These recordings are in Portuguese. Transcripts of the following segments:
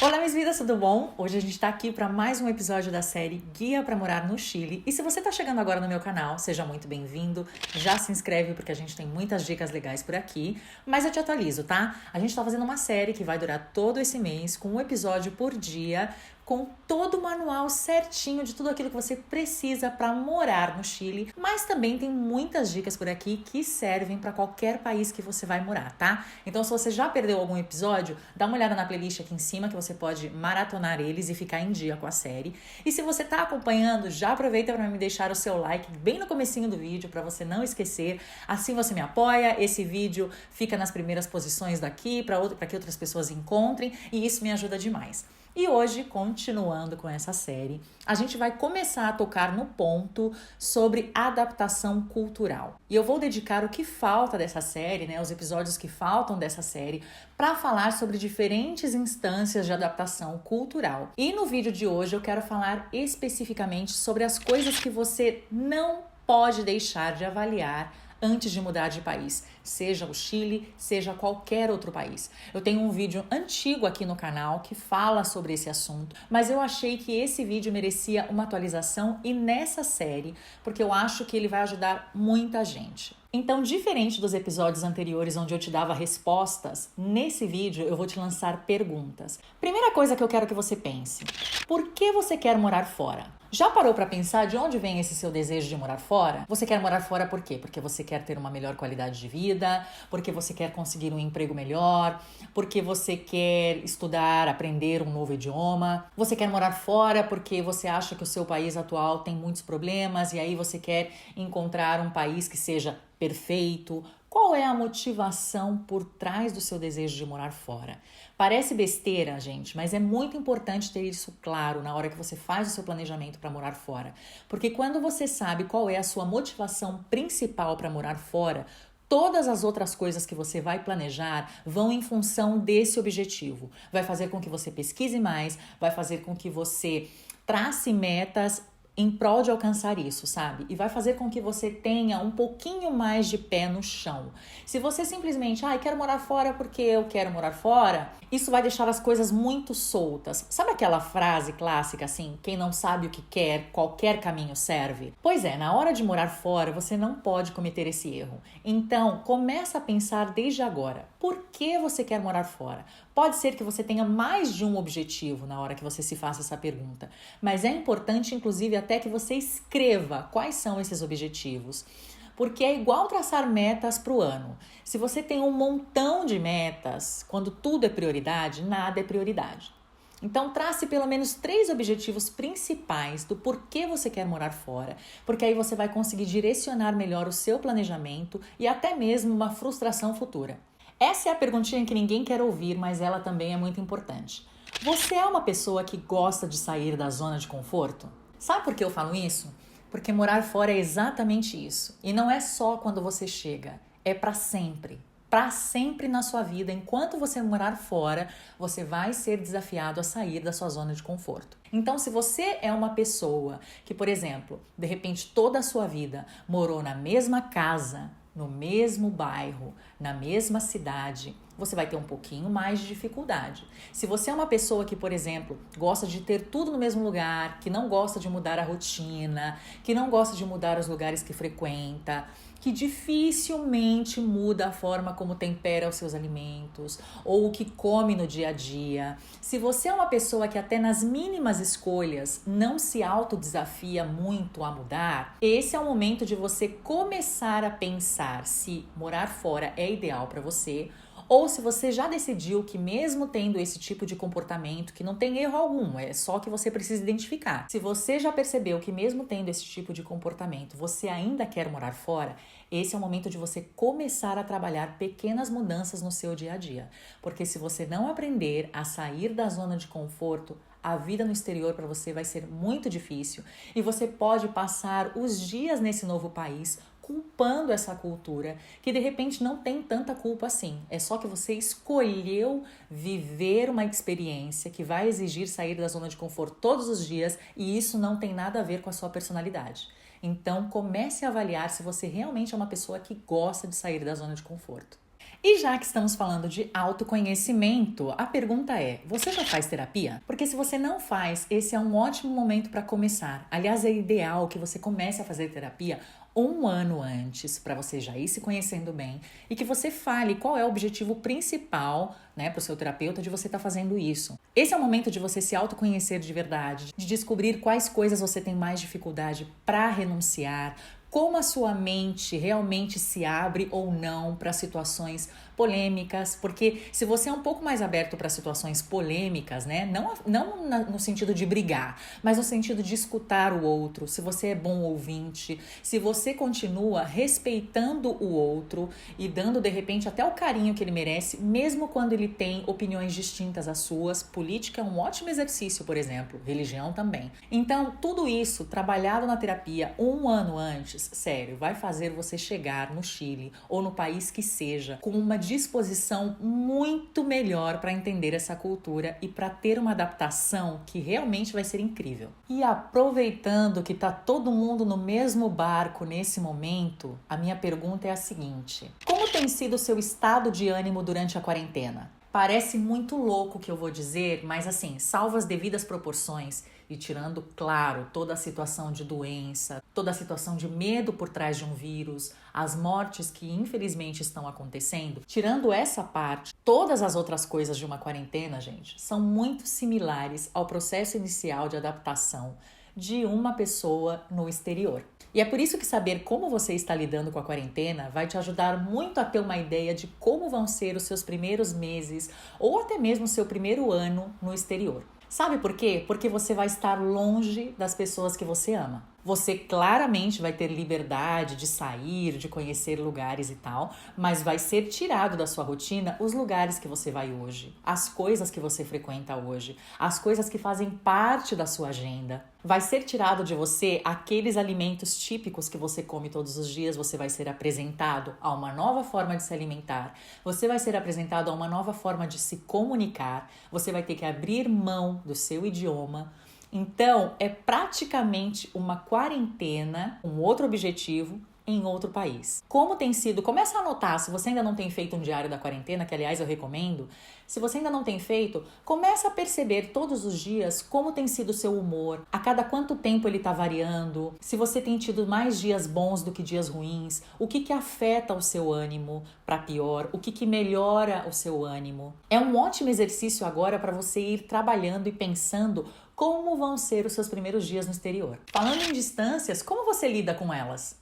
Olá, minhas vidas, tudo bom? Hoje a gente tá aqui para mais um episódio da série Guia para Morar no Chile. E se você tá chegando agora no meu canal, seja muito bem-vindo. Já se inscreve porque a gente tem muitas dicas legais por aqui. Mas eu te atualizo, tá? A gente tá fazendo uma série que vai durar todo esse mês, com um episódio por dia, com todo o manual certinho de tudo aquilo que você precisa para morar no Chile, mas também tem muitas dicas por aqui que servem para qualquer país que você vai morar, tá? Então, se você já perdeu algum episódio, dá uma olhada na playlist aqui em cima que você pode maratonar eles e ficar em dia com a série. E se você tá acompanhando, já aproveita para me deixar o seu like bem no comecinho do vídeo para você não esquecer. Assim você me apoia, esse vídeo fica nas primeiras posições daqui para que outras pessoas encontrem e isso me ajuda demais. E hoje, continuando com essa série, a gente vai começar a tocar no ponto sobre adaptação cultural. E eu vou dedicar o que falta dessa série, né, os episódios que faltam dessa série, para falar sobre diferentes instâncias de adaptação cultural. E no vídeo de hoje eu quero falar especificamente sobre as coisas que você não pode deixar de avaliar antes de mudar de país, seja o Chile, seja qualquer outro país. Eu tenho um vídeo antigo aqui no canal que fala sobre esse assunto, mas eu achei que esse vídeo merecia uma atualização e nessa série, porque eu acho que ele vai ajudar muita gente. Então, diferente dos episódios anteriores onde eu te dava respostas, nesse vídeo eu vou te lançar perguntas. Primeira coisa que eu quero que você pense: por que você quer morar fora? Já parou para pensar de onde vem esse seu desejo de morar fora? Você quer morar fora por quê? Porque você quer ter uma melhor qualidade de vida, porque você quer conseguir um emprego melhor, porque você quer estudar, aprender um novo idioma. Você quer morar fora porque você acha que o seu país atual tem muitos problemas e aí você quer encontrar um país que seja perfeito. Qual é a motivação por trás do seu desejo de morar fora? Parece besteira, gente, mas é muito importante ter isso claro na hora que você faz o seu planejamento para morar fora. Porque quando você sabe qual é a sua motivação principal para morar fora, todas as outras coisas que você vai planejar vão em função desse objetivo. Vai fazer com que você pesquise mais, vai fazer com que você trace metas em prol de alcançar isso, sabe? E vai fazer com que você tenha um pouquinho mais de pé no chão. Se você simplesmente, quero morar fora porque eu quero morar fora, isso vai deixar as coisas muito soltas. Sabe aquela frase clássica assim, quem não sabe o que quer, qualquer caminho serve? Pois é, na hora de morar fora, você não pode cometer esse erro. Então, começa a pensar desde agora. Por que você quer morar fora? Pode ser que você tenha mais de um objetivo na hora que você se faça essa pergunta, mas é importante, inclusive, até que você escreva quais são esses objetivos. Porque é igual traçar metas para o ano. Se você tem um montão de metas, quando tudo é prioridade, nada é prioridade. Então, trace pelo menos 3 objetivos principais do porquê você quer morar fora, porque aí você vai conseguir direcionar melhor o seu planejamento e até mesmo uma frustração futura. Essa é a perguntinha que ninguém quer ouvir, mas ela também é muito importante. Você é uma pessoa que gosta de sair da zona de conforto? Sabe por que eu falo isso? Porque morar fora é exatamente isso. E não é só quando você chega, é para sempre. Para sempre na sua vida, enquanto você morar fora, você vai ser desafiado a sair da sua zona de conforto. Então, se você é uma pessoa que, por exemplo, de repente toda a sua vida morou na mesma casa, no mesmo bairro, na mesma cidade, você vai ter um pouquinho mais de dificuldade. Se você é uma pessoa que, por exemplo, gosta de ter tudo no mesmo lugar, que não gosta de mudar a rotina, que não gosta de mudar os lugares que frequenta, que dificilmente muda a forma como tempera os seus alimentos ou o que come no dia a dia. Se você é uma pessoa que até nas mínimas escolhas não se autodesafia muito a mudar, esse é o momento de você começar a pensar se morar fora é ideal para você ou se você já decidiu que mesmo tendo esse tipo de comportamento, que não tem erro algum, é só que você precisa identificar. Se você já percebeu que mesmo tendo esse tipo de comportamento, você ainda quer morar fora, esse é o momento de você começar a trabalhar pequenas mudanças no seu dia a dia. Porque se você não aprender a sair da zona de conforto, a vida no exterior para você vai ser muito difícil e você pode passar os dias nesse novo país culpando essa cultura, que de repente não tem tanta culpa assim. É só que você escolheu viver uma experiência que vai exigir sair da zona de conforto todos os dias e isso não tem nada a ver com a sua personalidade. Então, comece a avaliar se você realmente é uma pessoa que gosta de sair da zona de conforto. E já que estamos falando de autoconhecimento, a pergunta é: você já faz terapia? Porque se você não faz, esse é um ótimo momento para começar. Aliás, é ideal que você comece a fazer terapia um ano antes, para você já ir se conhecendo bem e que você fale qual é o objetivo principal, né, para o seu terapeuta de você estar fazendo isso. Esse é o momento de você se autoconhecer de verdade, de descobrir quais coisas você tem mais dificuldade para renunciar, como a sua mente realmente se abre ou não para situações polêmicas, porque se você é um pouco mais aberto para situações polêmicas, né, não no sentido de brigar, mas no sentido de escutar o outro, se você é bom ouvinte, se você continua respeitando o outro e dando de repente até o carinho que ele merece, mesmo quando ele tem opiniões distintas às suas. Política é um ótimo exercício, por exemplo, religião também. Então, tudo isso trabalhado na terapia um ano antes, sério, vai fazer você chegar no Chile ou no país que seja com uma disposição muito melhor para entender essa cultura e para ter uma adaptação que realmente vai ser incrível. E aproveitando que tá todo mundo no mesmo barco nesse momento, a minha pergunta é a seguinte: como tem sido o seu estado de ânimo durante a quarentena? Parece muito louco o que eu vou dizer, mas assim, salvo as devidas proporções e tirando, claro, toda a situação de doença, toda a situação de medo por trás de um vírus, as mortes que infelizmente estão acontecendo, tirando essa parte, todas as outras coisas de uma quarentena, gente, são muito similares ao processo inicial de adaptação de uma pessoa no exterior. E é por isso que saber como você está lidando com a quarentena vai te ajudar muito a ter uma ideia de como vão ser os seus primeiros meses ou até mesmo o seu primeiro ano no exterior. Sabe por quê? Porque você vai estar longe das pessoas que você ama. Você claramente vai ter liberdade de sair, de conhecer lugares e tal, mas vai ser tirado da sua rotina os lugares que você vai hoje, as coisas que você frequenta hoje, as coisas que fazem parte da sua agenda. Vai ser tirado de você aqueles alimentos típicos que você come todos os dias, você vai ser apresentado a uma nova forma de se alimentar, você vai ser apresentado a uma nova forma de se comunicar, você vai ter que abrir mão do seu idioma. Então, é praticamente uma quarentena, um outro objetivo em outro país. Como tem sido? Começa a anotar, se você ainda não tem feito um diário da quarentena, que aliás eu recomendo, se você ainda não tem feito, começa a perceber todos os dias como tem sido o seu humor, a cada quanto tempo ele está variando, se você tem tido mais dias bons do que dias ruins, o que afeta o seu ânimo para pior, o que melhora o seu ânimo. É um ótimo exercício agora para você ir trabalhando e pensando como vão ser os seus primeiros dias no exterior. Falando em distâncias, como você lida com elas?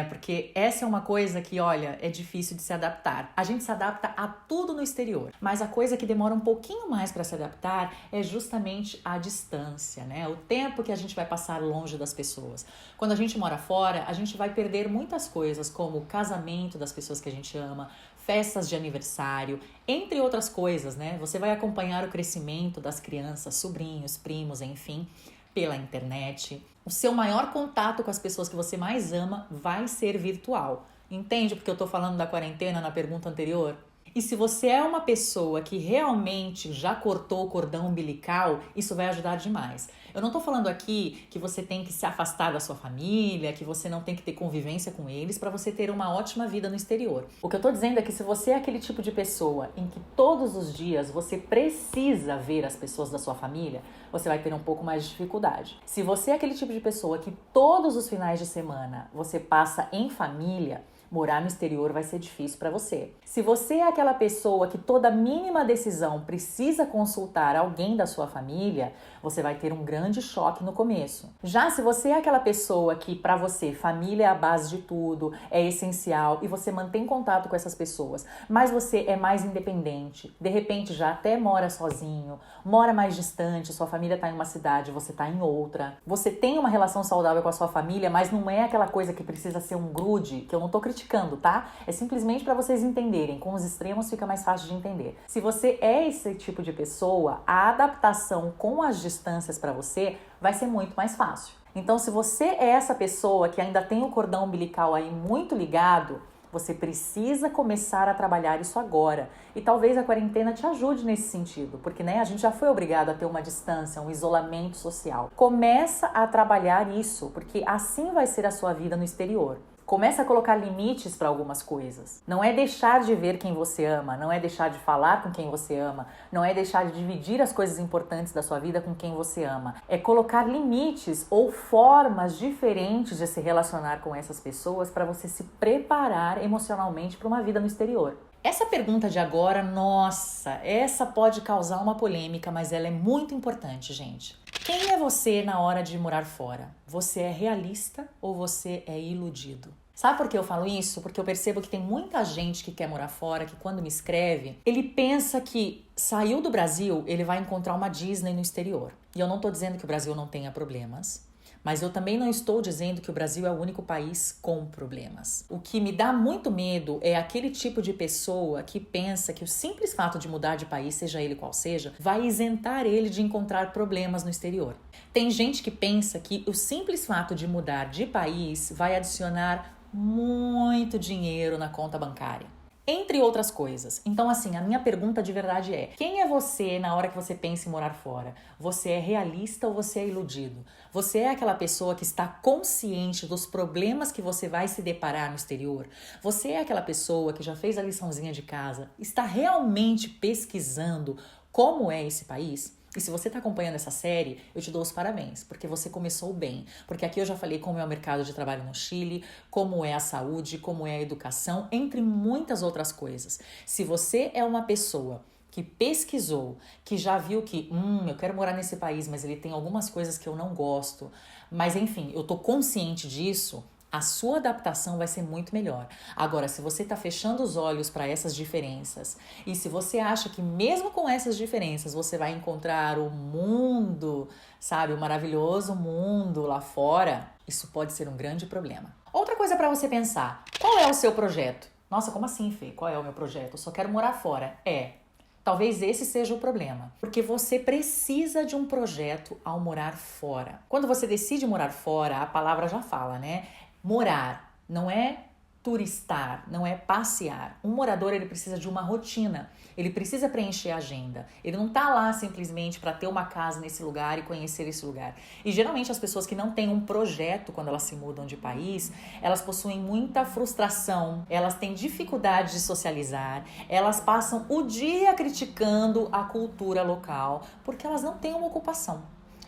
Porque essa é uma coisa que, olha, é difícil de se adaptar. A gente se adapta a tudo no exterior, mas a coisa que demora um pouquinho mais para se adaptar é justamente a distância, né? O tempo que a gente vai passar longe das pessoas. Quando a gente mora fora, a gente vai perder muitas coisas, como o casamento das pessoas que a gente ama, festas de aniversário, entre outras coisas, né? Você vai acompanhar o crescimento das crianças, sobrinhos, primos, enfim, pela internet. O seu maior contato com as pessoas que você mais ama vai ser virtual. Entende porque eu tô falando da quarentena na pergunta anterior? E se você é uma pessoa que realmente já cortou o cordão umbilical, isso vai ajudar demais. Eu não tô falando aqui que você tem que se afastar da sua família, que você não tem que ter convivência com eles para você ter uma ótima vida no exterior. O que eu tô dizendo é que se você é aquele tipo de pessoa em que todos os dias você precisa ver as pessoas da sua família, você vai ter um pouco mais de dificuldade. Se você é aquele tipo de pessoa que todos os finais de semana você passa em família, morar no exterior vai ser difícil para você. Se você é aquela pessoa que toda mínima decisão precisa consultar alguém da sua família, você vai ter um grande choque no começo. Já se você é aquela pessoa que para você família é a base de tudo, é essencial e você mantém contato com essas pessoas, mas você é mais independente, de repente já até mora sozinho, mora mais distante, sua família está em uma cidade, você está em outra. Você tem uma relação saudável com a sua família, mas não é aquela coisa que precisa ser um grude, que eu não tô criticando, tá? É simplesmente para vocês entenderem. Com os extremos fica mais fácil de entender. Se você é esse tipo de pessoa, a adaptação com as distâncias para você vai ser muito mais fácil. Então, se você é essa pessoa que ainda tem o cordão umbilical aí muito ligado, você precisa começar a trabalhar isso agora. E talvez a quarentena te ajude nesse sentido, porque a gente já foi obrigado a ter uma distância, um isolamento social. Começa a trabalhar isso, porque assim vai ser a sua vida no exterior. Começa a colocar limites para algumas coisas. Não é deixar de ver quem você ama, não é deixar de falar com quem você ama, não é deixar de dividir as coisas importantes da sua vida com quem você ama. É colocar limites ou formas diferentes de se relacionar com essas pessoas para você se preparar emocionalmente para uma vida no exterior. Essa pergunta de agora, nossa, essa pode causar uma polêmica, mas ela é muito importante, gente. Quem é você na hora de morar fora? Você é realista ou você é iludido? Sabe por que eu falo isso? Porque eu percebo que tem muita gente que quer morar fora, que quando me escreve, ele pensa que saiu do Brasil, ele vai encontrar uma Disney no exterior. E eu não estou dizendo que o Brasil não tenha problemas, mas eu também não estou dizendo que o Brasil é o único país com problemas. O que me dá muito medo é aquele tipo de pessoa que pensa que o simples fato de mudar de país, seja ele qual seja, vai isentar ele de encontrar problemas no exterior. Tem gente que pensa que o simples fato de mudar de país vai adicionar muito dinheiro na conta bancária. Entre outras coisas. Então, assim, a minha pergunta de verdade é: quem é você na hora que você pensa em morar fora? Você é realista ou você é iludido? Você é aquela pessoa que está consciente dos problemas que você vai se deparar no exterior? Você é aquela pessoa que já fez a liçãozinha de casa? Está realmente pesquisando como é esse país? E se você está acompanhando essa série, eu te dou os parabéns, porque você começou bem. Porque aqui eu já falei como é o mercado de trabalho no Chile, como é a saúde, como é a educação, entre muitas outras coisas. Se você é uma pessoa que pesquisou, que já viu que, eu quero morar nesse país, mas ele tem algumas coisas que eu não gosto, mas enfim, eu tô consciente disso, a sua adaptação vai ser muito melhor. Agora, se você está fechando os olhos para essas diferenças e se você acha que mesmo com essas diferenças você vai encontrar o mundo, sabe, o maravilhoso mundo lá fora, isso pode ser um grande problema. Outra coisa para você pensar: qual é o seu projeto? Nossa, como assim, Fê? Qual é o meu projeto? Eu só quero morar fora. Talvez esse seja o problema, porque você precisa de um projeto ao morar fora. Quando você decide morar fora, a palavra já fala, né? Morar não é turistar, não é passear. Um morador, ele precisa de uma rotina, ele precisa preencher a agenda. Ele não tá lá simplesmente para ter uma casa nesse lugar e conhecer esse lugar. E geralmente as pessoas que não têm um projeto quando elas se mudam de país, elas possuem muita frustração, elas têm dificuldade de socializar, elas passam o dia criticando a cultura local, porque elas não têm uma ocupação.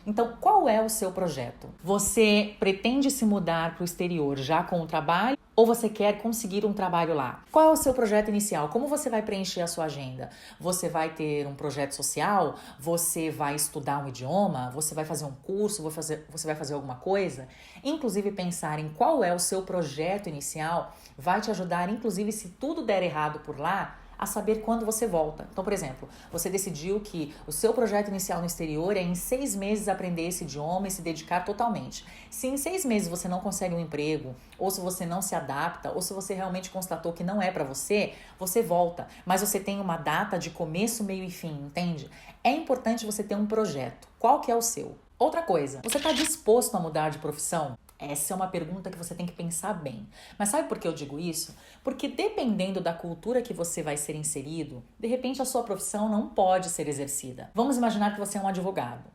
Então, qual é o seu projeto? Você pretende se mudar para o exterior já com o trabalho ou você quer conseguir um trabalho lá? Qual é o seu projeto inicial? Como você vai preencher a sua agenda? Você vai ter um projeto social? Você vai estudar um idioma? Você vai fazer um curso? Você vai fazer alguma coisa? Inclusive, pensar em qual é o seu projeto inicial vai te ajudar, inclusive, se tudo der errado por lá, a saber quando você volta. Então, por exemplo, você decidiu que o seu projeto inicial no exterior é em 6 meses aprender esse idioma e se dedicar totalmente. Se em 6 meses você não consegue um emprego, ou se você não se adapta, ou se você realmente constatou que não é para você, você volta. Mas você tem uma data de começo, meio e fim, entende? É importante você ter um projeto. Qual que é o seu? Outra coisa, você está disposto a mudar de profissão? Essa é uma pergunta que você tem que pensar bem. Mas sabe por que eu digo isso? Porque dependendo da cultura que você vai ser inserido, de repente a sua profissão não pode ser exercida. Vamos imaginar que você é um advogado.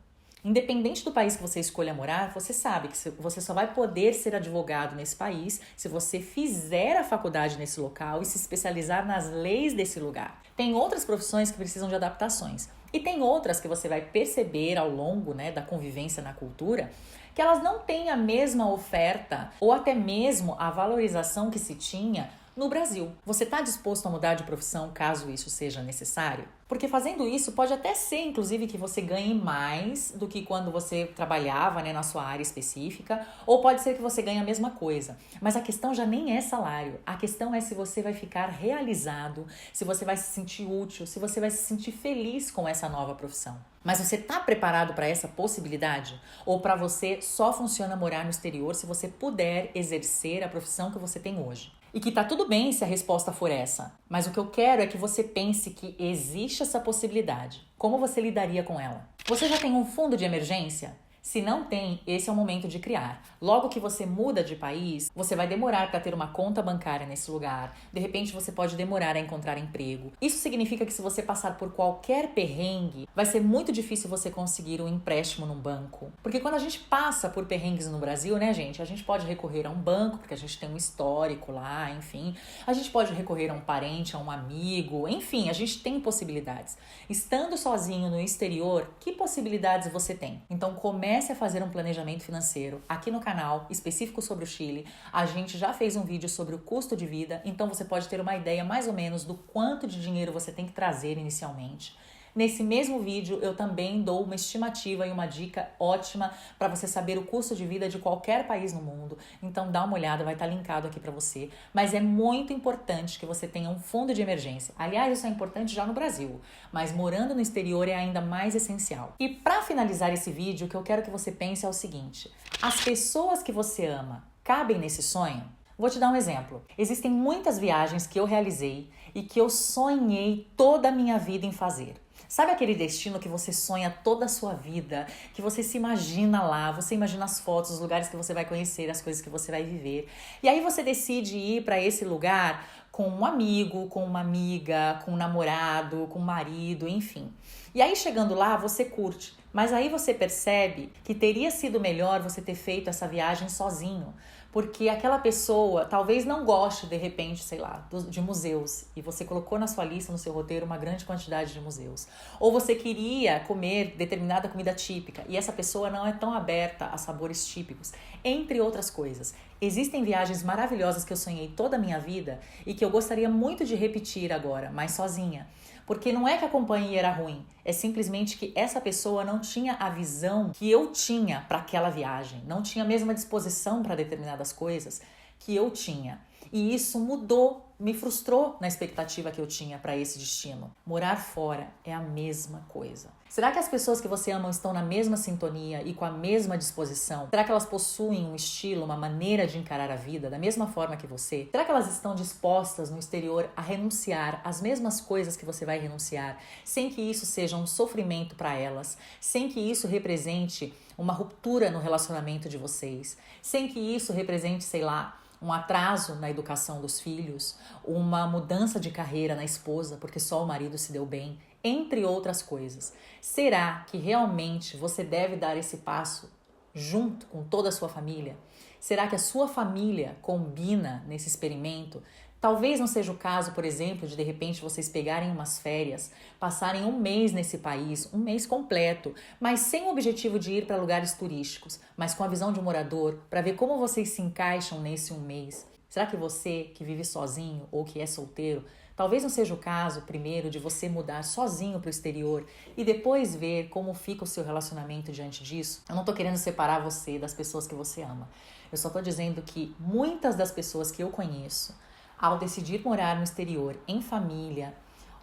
Independente do país que você escolha morar, você sabe que você só vai poder ser advogado nesse país se você fizer a faculdade nesse local e se especializar nas leis desse lugar. Tem outras profissões que precisam de adaptações. E tem outras que você vai perceber ao longo, da convivência na cultura, que elas não têm a mesma oferta ou até mesmo a valorização que se tinha no Brasil. Você está disposto a mudar de profissão caso isso seja necessário? Porque fazendo isso pode até ser, inclusive, que você ganhe mais do que quando você trabalhava na sua área específica, ou pode ser que você ganhe a mesma coisa. Mas a questão já nem é salário. A questão é se você vai ficar realizado, se você vai se sentir útil, se você vai se sentir feliz com essa nova profissão. Mas você está preparado para essa possibilidade? Ou para você só funciona morar no exterior se você puder exercer a profissão que você tem hoje? E que tá tudo bem se a resposta for essa. Mas o que eu quero é que você pense que existe essa possibilidade. Como você lidaria com ela? Você já tem um fundo de emergência? Se não tem, esse é o momento de criar. Logo que você muda de país, você vai demorar para ter uma conta bancária nesse lugar. De repente, você pode demorar a encontrar emprego. Isso significa que se você passar por qualquer perrengue, vai ser muito difícil você conseguir um empréstimo num banco. Porque quando a gente passa por perrengues no Brasil, né, gente? A gente pode recorrer a um banco, porque a gente tem um histórico lá, enfim. A gente pode recorrer a um parente, a um amigo, enfim, a gente tem possibilidades. Estando sozinho no exterior, que possibilidades você tem? Então, comece a fazer um planejamento financeiro. Aqui no canal, específico sobre o Chile, a gente já fez um vídeo sobre o custo de vida, então você pode ter uma ideia mais ou menos do quanto de dinheiro você tem que trazer inicialmente. Nesse mesmo vídeo, eu também dou uma estimativa e uma dica ótima para você saber o custo de vida de qualquer país no mundo. Então dá uma olhada, vai estar linkado aqui para você. Mas é muito importante que você tenha um fundo de emergência. Aliás, isso é importante já no Brasil, mas morando no exterior é ainda mais essencial. E para finalizar esse vídeo, o que eu quero que você pense é o seguinte: as pessoas que você ama cabem nesse sonho? Vou te dar um exemplo. Existem muitas viagens que eu realizei e que eu sonhei toda a minha vida em fazer. Sabe aquele destino que você sonha toda a sua vida, que você se imagina lá, você imagina as fotos, os lugares que você vai conhecer, as coisas que você vai viver. E aí você decide ir para esse lugar com um amigo, com uma amiga, com um namorado, com um marido, enfim. E aí chegando lá, você curte, mas aí você percebe que teria sido melhor você ter feito essa viagem sozinho. Porque aquela pessoa talvez não goste, de repente, sei lá, de museus. E você colocou na sua lista, no seu roteiro, uma grande quantidade de museus. Ou você queria comer determinada comida típica e essa pessoa não é tão aberta a sabores típicos, entre outras coisas. Existem viagens maravilhosas que eu sonhei toda a minha vida e que eu gostaria muito de repetir agora, mas sozinha. Porque não é que a companhia era ruim, é simplesmente que essa pessoa não tinha a visão que eu tinha para aquela viagem, não tinha a mesma disposição para determinadas coisas que eu tinha. E isso mudou, me frustrou na expectativa que eu tinha para esse destino. Morar fora é a mesma coisa. Será que as pessoas que você ama estão na mesma sintonia e com a mesma disposição? Será que elas possuem um estilo, uma maneira de encarar a vida da mesma forma que você? Será que elas estão dispostas no exterior a renunciar às mesmas coisas que você vai renunciar, sem que isso seja um sofrimento para elas, sem que isso represente uma ruptura no relacionamento de vocês, sem que isso represente, sei lá, um atraso na educação dos filhos, uma mudança de carreira na esposa porque só o marido se deu bem, entre outras coisas. Será que realmente você deve dar esse passo junto com toda a sua família? Será que a sua família combina nesse experimento? Talvez não seja o caso, por exemplo, de repente vocês pegarem umas férias, passarem um mês nesse país, um mês completo, mas sem o objetivo de ir para lugares turísticos, mas com a visão de um morador, para ver como vocês se encaixam nesse um mês. Será que você, que vive sozinho ou que é solteiro, talvez não seja o caso, primeiro, de você mudar sozinho para o exterior e depois ver como fica o seu relacionamento diante disso? Eu não estou querendo separar você das pessoas que você ama. Eu só estou dizendo que muitas das pessoas que eu conheço, ao decidir morar no exterior em família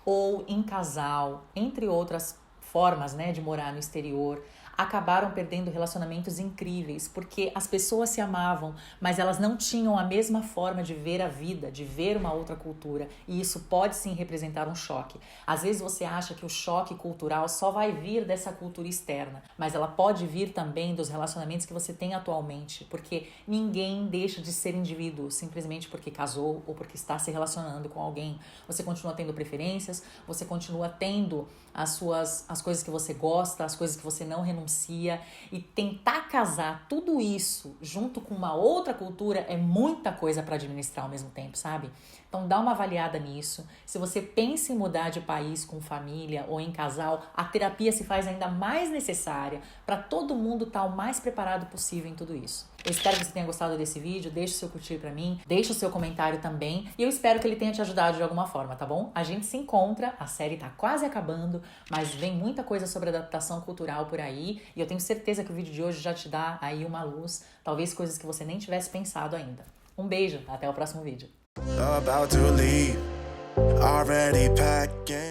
ou em casal, entre outras formas, né, de morar no exterior, acabaram perdendo relacionamentos incríveis, porque as pessoas se amavam, mas elas não tinham a mesma forma de ver a vida, de ver uma outra cultura, e isso pode sim representar um choque. Às vezes você acha que o choque cultural só vai vir dessa cultura externa, mas ela pode vir também dos relacionamentos que você tem atualmente, porque ninguém deixa de ser indivíduo simplesmente porque casou ou porque está se relacionando com alguém. Você continua tendo preferências, você continua tendo as coisas que você gosta, as coisas que você não renuncia, e tentar casar tudo isso junto com uma outra cultura é muita coisa para administrar ao mesmo tempo, sabe? Então dá uma avaliada nisso. Se você pensa em mudar de país com família ou em casal, a terapia se faz ainda mais necessária para todo mundo estar o mais preparado possível em tudo isso. Eu espero que você tenha gostado desse vídeo, deixe o seu curtir pra mim, deixe o seu comentário também, e eu espero que ele tenha te ajudado de alguma forma, tá bom? A gente se encontra, a série tá quase acabando, mas vem muita coisa sobre adaptação cultural por aí, e eu tenho certeza que o vídeo de hoje já te dá aí uma luz, talvez coisas que você nem tivesse pensado ainda. Um beijo, até o próximo vídeo. About to leave, already packing.